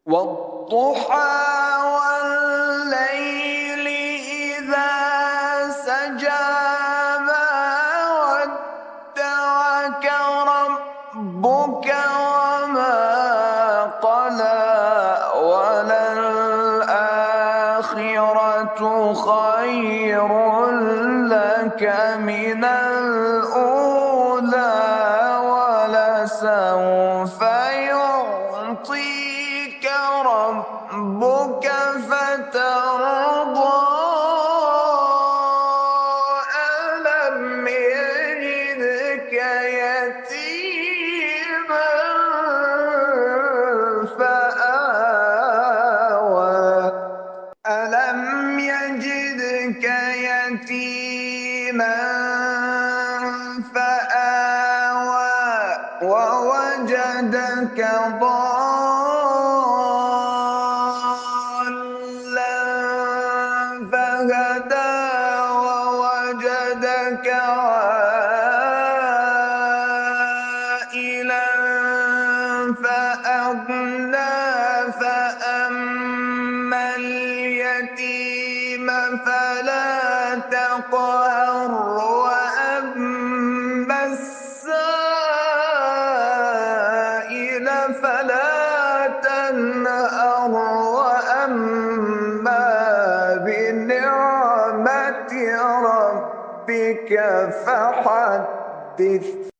والضحى والليل إذا سجى ما ودعك ربك وما قلى وللآخرة خير لك من الأولى ولسوف يعطيك ربك فترضى ألم يجدك يتيما فآوى ألم يجدك يتيما فآوى ووجدك ضالا فهدى ووجدك عائلا فأغنى فأما اليتيم فلا تقهر وأما السائل فلا تنهر وأما بنعمة ربك فحدث.